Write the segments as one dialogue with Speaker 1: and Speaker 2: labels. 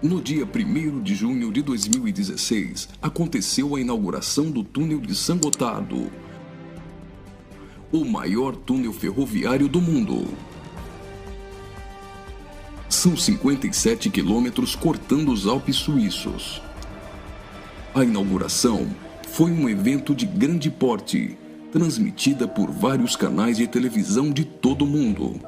Speaker 1: No dia 1º de junho de 2016, aconteceu a inauguração do túnel de San Gotardo, o maior túnel ferroviário do mundo. São 57 quilômetros cortando os Alpes suíços. A inauguração foi um evento de grande porte, transmitida por vários canais de televisão de todo o mundo.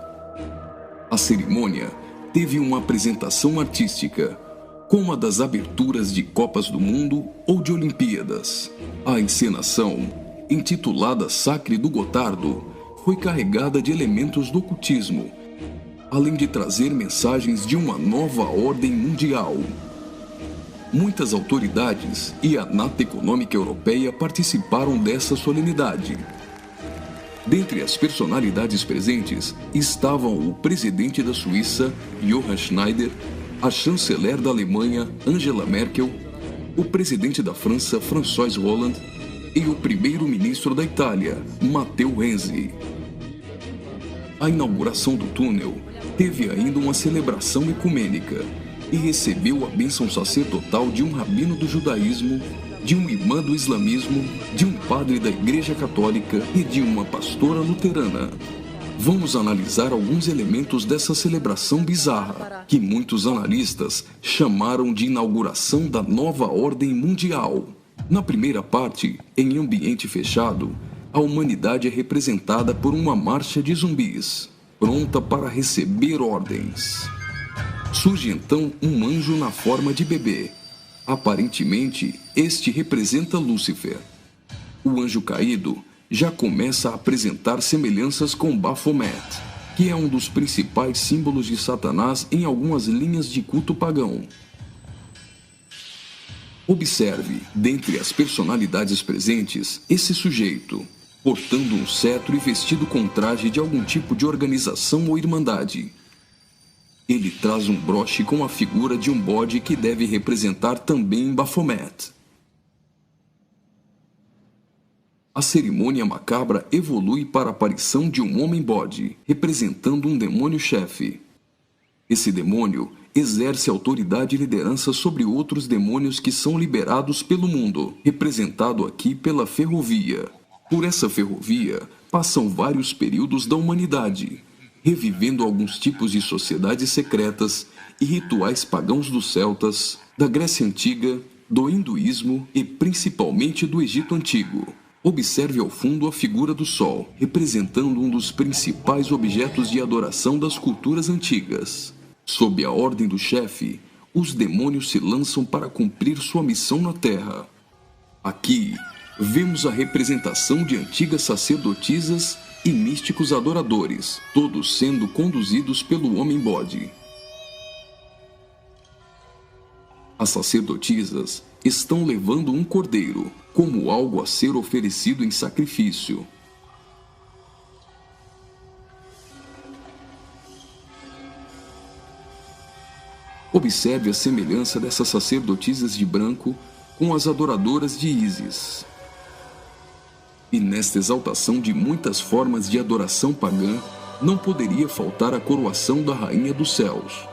Speaker 1: A cerimônia teve uma apresentação artística, como a das aberturas de Copas do Mundo ou de Olimpíadas. A encenação, intitulada Sacre do Gotardo, foi carregada de elementos do ocultismo, além de trazer mensagens de uma nova ordem mundial. Muitas autoridades e a Nata Econômica Europeia participaram dessa solenidade. Dentre as personalidades presentes estavam o presidente da Suíça, Johann Schneider, a chanceler da Alemanha, Angela Merkel, o presidente da França, François Hollande, e o primeiro-ministro da Itália, Matteo Renzi. A inauguração do túnel teve ainda uma celebração ecumênica e recebeu a bênção sacerdotal de um rabino do judaísmo, de um imã do islamismo, de um padre da Igreja Católica e de uma pastora luterana. Vamos analisar alguns elementos dessa celebração bizarra, que muitos analistas chamaram de inauguração da nova ordem mundial. Na primeira parte, em ambiente fechado, a humanidade é representada por uma marcha de zumbis, pronta para receber ordens. Surge então um anjo na forma de bebê. Aparentemente, este representa Lúcifer. O anjo caído já começa a apresentar semelhanças com Baphomet, que é um dos principais símbolos de Satanás em algumas linhas de culto pagão. Observe, dentre as personalidades presentes, esse sujeito, portando um cetro e vestido com traje de algum tipo de organização ou irmandade. Ele traz um broche com a figura de um bode que deve representar também Baphomet. A cerimônia macabra evolui para a aparição de um homem-bode, representando um demônio-chefe. Esse demônio exerce autoridade e liderança sobre outros demônios que são liberados pelo mundo, representado aqui pela ferrovia. Por essa ferrovia, passam vários períodos da humanidade, revivendo alguns tipos de sociedades secretas e rituais pagãos dos celtas, da Grécia Antiga, do hinduísmo e principalmente do Egito Antigo. Observe ao fundo a figura do Sol, representando um dos principais objetos de adoração das culturas antigas. Sob a ordem do chefe, os demônios se lançam para cumprir sua missão na Terra. Aqui, vemos a representação de antigas sacerdotisas e místicos adoradores, todos sendo conduzidos pelo homem-bode. As sacerdotisas estão levando um cordeiro, como algo a ser oferecido em sacrifício. Observe a semelhança dessas sacerdotisas de branco com as adoradoras de Ísis. E nesta exaltação de muitas formas de adoração pagã, não poderia faltar a coroação da Rainha dos Céus.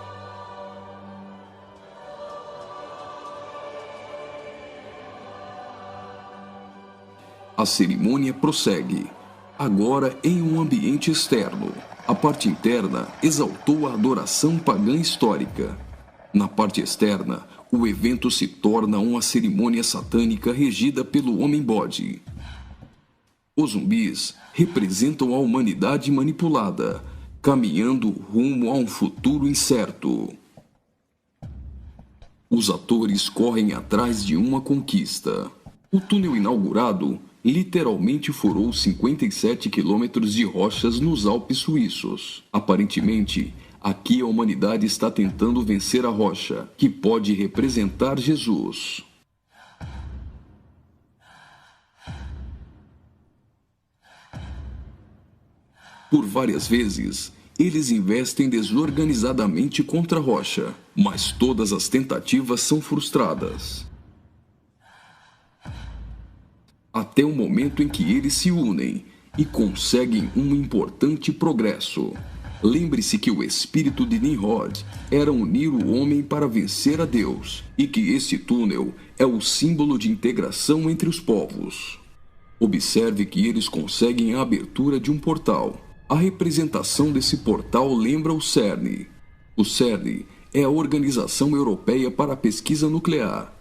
Speaker 1: A cerimônia prossegue, agora em um ambiente externo. A parte interna exaltou a adoração pagã histórica. Na parte externa, o evento se torna uma cerimônia satânica regida pelo homem-bode. Os zumbis representam a humanidade manipulada, caminhando rumo a um futuro incerto. Os atores correm atrás de uma conquista. O túnel inaugurado literalmente furou 57 quilômetros de rochas nos Alpes suíços. Aparentemente, aqui a humanidade está tentando vencer a rocha, que pode representar Jesus. Por várias vezes, eles investem desorganizadamente contra a rocha, mas todas as tentativas são frustradas. Até o momento em que eles se unem e conseguem um importante progresso. Lembre-se que o espírito de Nimrod era unir o homem para vencer a Deus, e que este túnel é o símbolo de integração entre os povos. Observe que eles conseguem a abertura de um portal. A representação desse portal lembra o CERN. O CERN é a Organização Europeia para a Pesquisa Nuclear.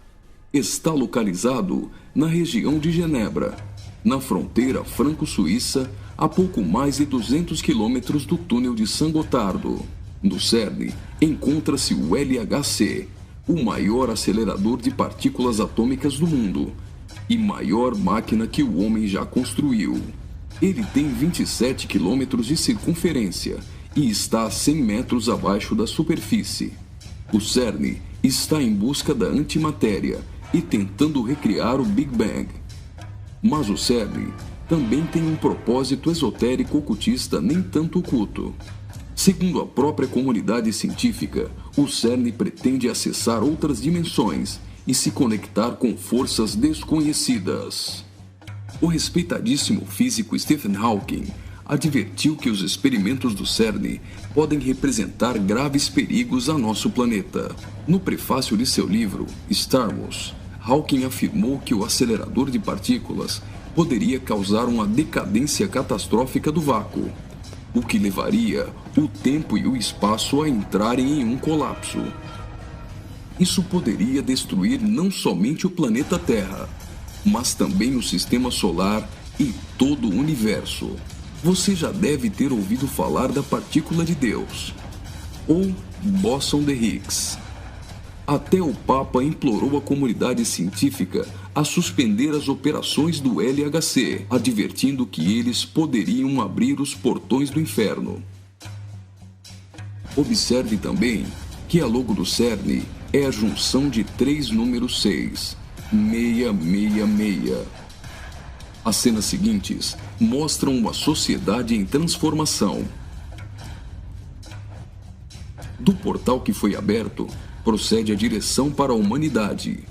Speaker 1: Está localizado na região de Genebra, na fronteira franco-suíça, a pouco mais de 200 quilômetros do túnel de Saint-Gothard. No CERN encontra-se o LHC, o maior acelerador de partículas atômicas do mundo e maior máquina que o homem já construiu. Ele tem 27 quilômetros de circunferência e está a 100 metros abaixo da superfície. O CERN está em busca da antimatéria e tentando recriar o Big Bang. Mas o CERN também tem um propósito esotérico ocultista nem tanto oculto. Segundo a própria comunidade científica, o CERN pretende acessar outras dimensões e se conectar com forças desconhecidas. O respeitadíssimo físico Stephen Hawking advertiu que os experimentos do CERN podem representar graves perigos a nosso planeta. No prefácio de seu livro, Stardust, Hawking afirmou que o acelerador de partículas poderia causar uma decadência catastrófica do vácuo, o que levaria o tempo e o espaço a entrarem em um colapso. Isso poderia destruir não somente o planeta Terra, mas também o sistema solar e todo o universo. Você já deve ter ouvido falar da partícula de Deus, ou bóson de Higgs. Até o Papa implorou à comunidade científica a suspender as operações do LHC, advertindo que eles poderiam abrir os portões do inferno. Observe também que a logo do CERN é a junção de 3 números 6, 666. As cenas seguintes mostram uma sociedade em transformação. Do portal que foi aberto, procede a direção para a humanidade.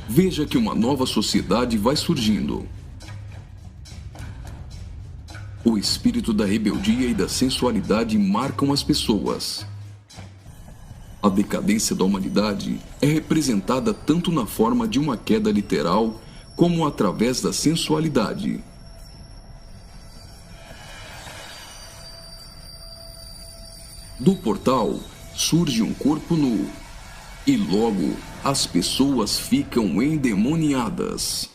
Speaker 1: Veja que uma nova sociedade vai surgindo. O espírito da rebeldia e da sensualidade marcam as pessoas. A decadência da humanidade é representada tanto na forma de uma queda literal, como através da sensualidade. Do portal surge um corpo nu, e logo as pessoas ficam endemoniadas.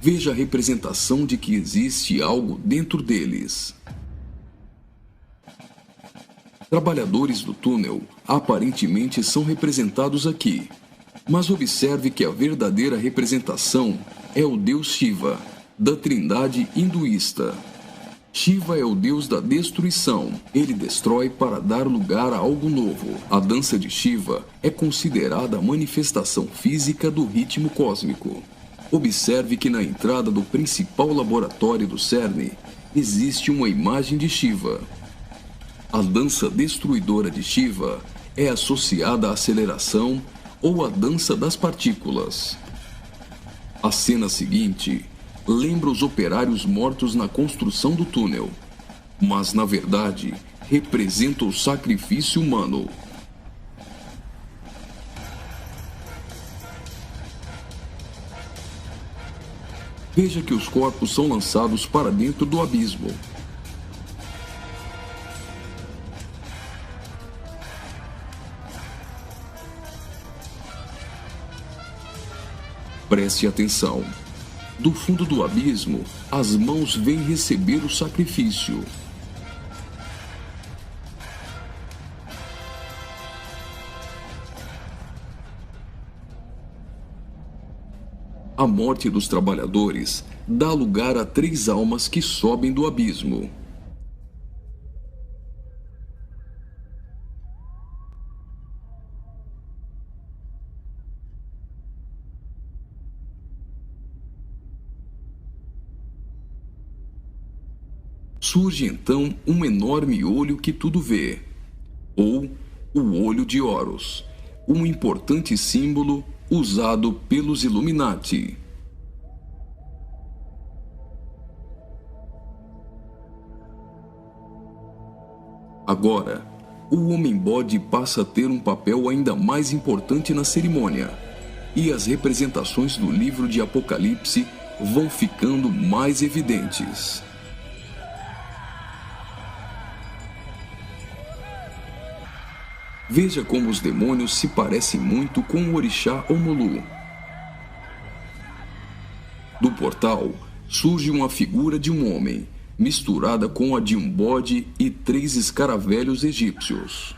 Speaker 1: Veja a representação de que existe algo dentro deles. Trabalhadores do túnel aparentemente são representados aqui, mas observe que a verdadeira representação é o deus Shiva, da trindade hinduísta. Shiva é o deus da destruição. Ele destrói para dar lugar a algo novo. A dança de Shiva é considerada a manifestação física do ritmo cósmico. Observe que na entrada do principal laboratório do CERN existe uma imagem de Shiva. A dança destruidora de Shiva é associada à aceleração ou à dança das partículas. A cena seguinte lembra os operários mortos na construção do túnel, mas na verdade representa o sacrifício humano. Veja que os corpos são lançados para dentro do abismo. Preste atenção. Do fundo do abismo, as mãos vêm receber o sacrifício. A morte dos trabalhadores dá lugar a 3 almas que sobem do abismo. surge então um enorme olho que tudo vê, ou o Olho de Horus, um importante símbolo usado pelos Illuminati. Agora, o Homem-Bode passa a ter um papel ainda mais importante na cerimônia, e as representações do livro de Apocalipse vão ficando mais evidentes. Veja como os demônios se parecem muito com o orixá Omolu. Do portal surge uma figura de um homem, misturada com a de um bode e 3 escaravelhos egípcios.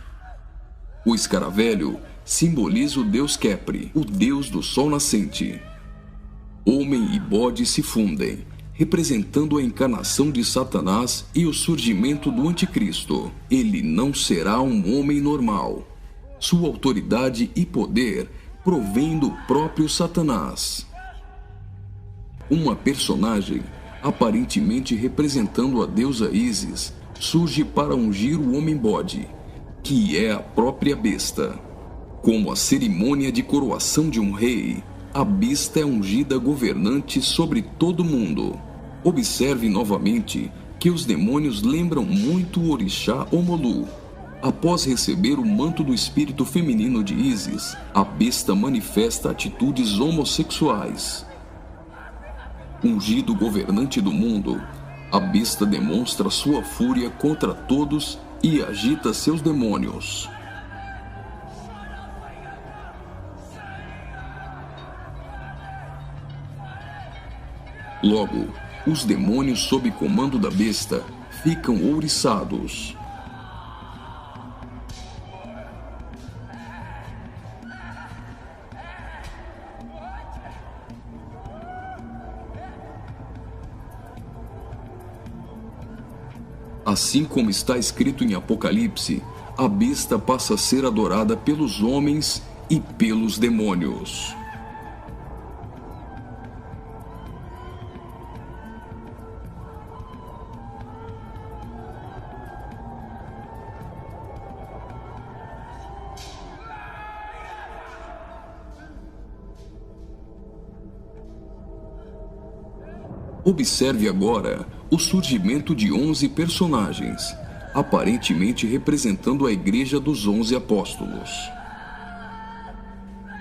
Speaker 1: O escaravelho simboliza o deus Khepri, o deus do sol nascente. Homem e bode se fundem, representando a encarnação de Satanás e o surgimento do Anticristo. Ele não será um homem normal. Sua autoridade e poder provém do próprio Satanás. Uma personagem, aparentemente representando a deusa Ísis, surge para ungir o Homem-Bode, que é a própria besta. Como a cerimônia de coroação de um rei, a besta é ungida governante sobre todo mundo. Observe novamente que os demônios lembram muito o orixá Omolu. Após receber o manto do espírito feminino de Ísis, a besta manifesta atitudes homossexuais. Ungido governante do mundo, a besta demonstra sua fúria contra todos e agita seus demônios. Logo, os demônios sob comando da besta ficam ouriçados. Assim como está escrito em Apocalipse, a besta passa a ser adorada pelos homens e pelos demônios. Observe agora o surgimento de 11 personagens, aparentemente representando a Igreja dos 11 Apóstolos.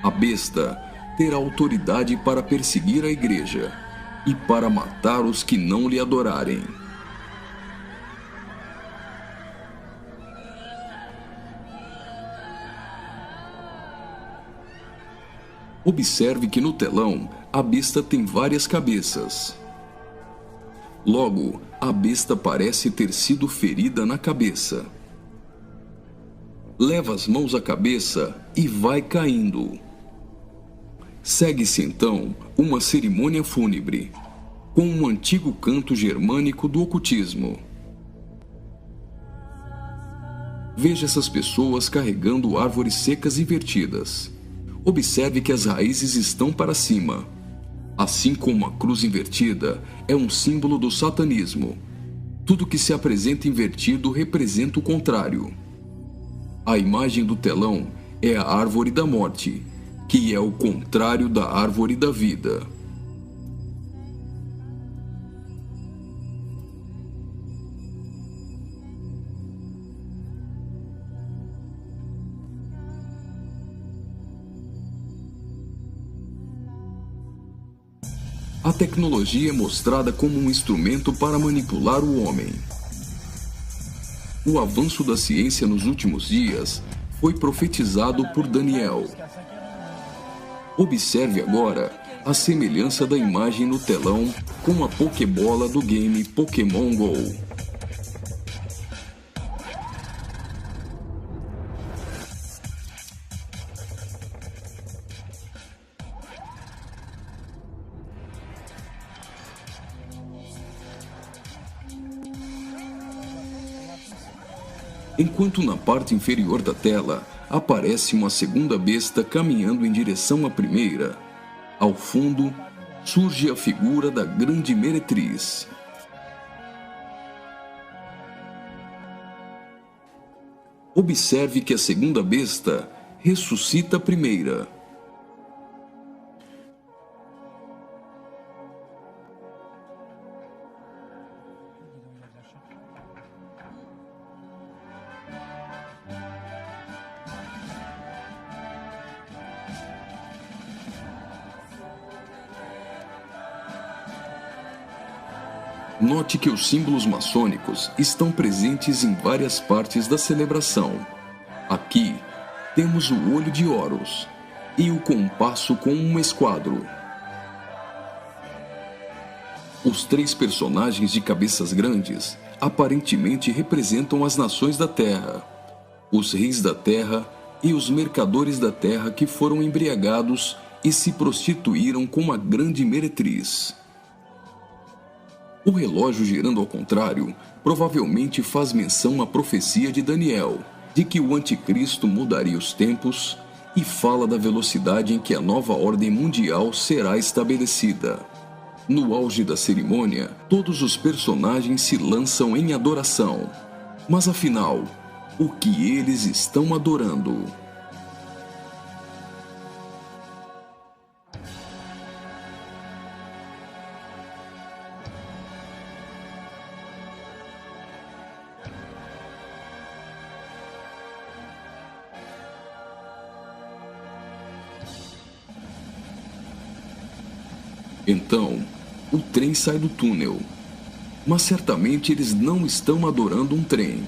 Speaker 1: A besta terá autoridade para perseguir a Igreja e para matar os que não lhe adorarem. Observe que no telão a besta tem várias cabeças. Logo, a besta parece ter sido ferida na cabeça. Leva as mãos à cabeça e vai caindo. Segue-se então uma cerimônia fúnebre, com um antigo canto germânico do ocultismo. Veja essas pessoas carregando árvores secas invertidas. Observe que as raízes estão para cima. Assim como a cruz invertida é um símbolo do satanismo, tudo que se apresenta invertido representa o contrário. A imagem do telão é a árvore da morte, que é o contrário da árvore da vida. A tecnologia é mostrada como um instrumento para manipular o homem. O avanço da ciência nos últimos dias foi profetizado por Daniel. Observe agora a semelhança da imagem no telão com a Pokébola do game Pokémon GO. Enquanto na parte inferior da tela aparece uma segunda besta caminhando em direção à primeira, ao fundo surge a figura da grande meretriz. Observe que a segunda besta ressuscita a primeira. Note que os símbolos maçônicos estão presentes em várias partes da celebração. Aqui, temos o olho de Horus e o compasso com um esquadro. Os três personagens de cabeças grandes aparentemente representam as nações da Terra, os reis da Terra e os mercadores da Terra que foram embriagados e se prostituíram com uma grande meretriz. O relógio girando ao contrário provavelmente faz menção à profecia de Daniel, de que o anticristo mudaria os tempos e fala da velocidade em que a nova ordem mundial será estabelecida. No auge da cerimônia, todos os personagens se lançam em adoração. Mas afinal, o que eles estão adorando? Então, o trem sai do túnel. Mas certamente eles não estão adorando um trem.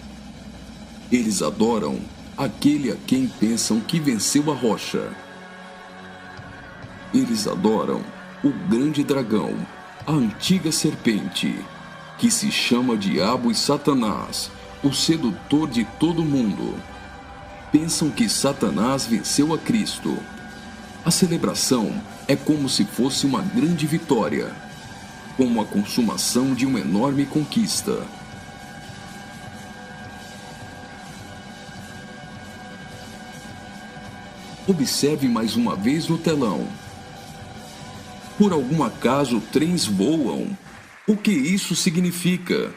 Speaker 1: Eles adoram aquele a quem pensam que venceu a rocha. Eles adoram o grande dragão, a antiga serpente, que se chama Diabo e Satanás, o sedutor de todo mundo. Pensam que Satanás venceu a Cristo. A celebração é como se fosse uma grande vitória, como a consumação de uma enorme conquista. Observe mais uma vez no telão. Por algum acaso, trens voam? O que isso significa?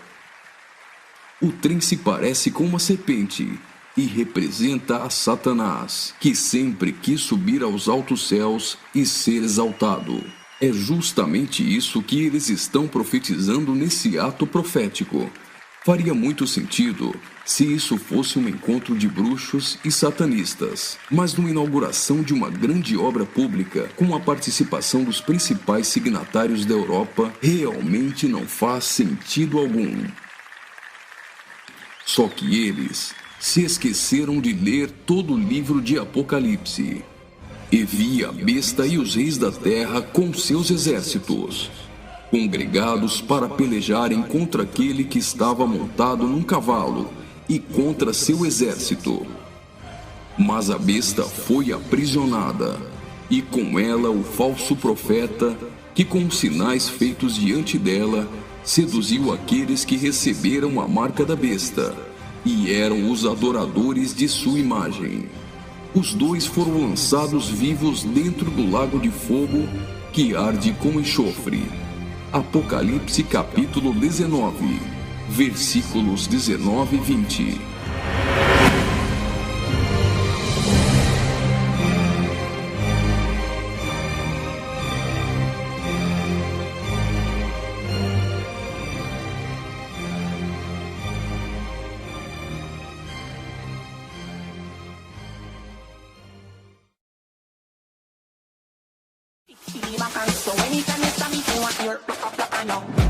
Speaker 1: O trem se parece com uma serpente e representa a Satanás, que sempre quis subir aos altos céus e ser exaltado. É justamente isso que eles estão profetizando nesse ato profético. Faria muito sentido se isso fosse um encontro de bruxos e satanistas, mas numa inauguração de uma grande obra pública, com a participação dos principais signatários da Europa, realmente não faz sentido algum. Só que eles se esqueceram de ler todo o livro de Apocalipse. E vi a besta e os reis da terra com seus exércitos, congregados para pelejarem contra aquele que estava montado num cavalo e contra seu exército. Mas a besta foi aprisionada, e com ela o falso profeta, que com sinais feitos diante dela, seduziu aqueles que receberam a marca da besta, e eram os adoradores de sua imagem. Os dois foram lançados vivos dentro do lago de fogo que arde com enxofre. Apocalipse capítulo 19, versículos 19 e 20.
Speaker 2: So anytime you saw me, you want your